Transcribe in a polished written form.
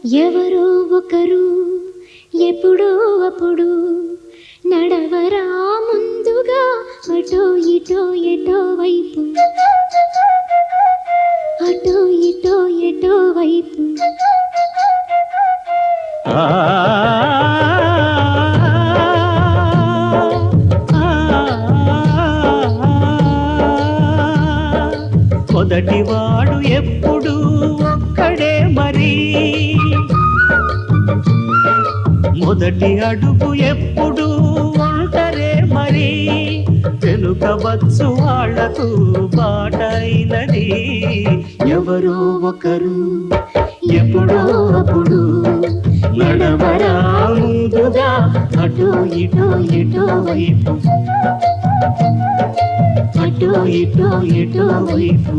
ఎవరో ఒకరు ఎప్పుడో అప్పుడు నడవరా ముందుగా అటో ఇటో ఎటో వైపు, అటో ఇటో ఎటో వైపు. మొదటివాడు ఎప్పుడు ఒక్కడే మరి, మొదటి అడుగు ఎప్పుడు ఒంటరే మరి, వెనుకవచ్చు వాళ్లకు బాటైనది. ఎవరో ఒకరు ఎప్పుడో అప్పుడు నడవరా ముందుగా అటో ఇటో ఎటో వైపు, అటో ఇటో ఎటో వైపు.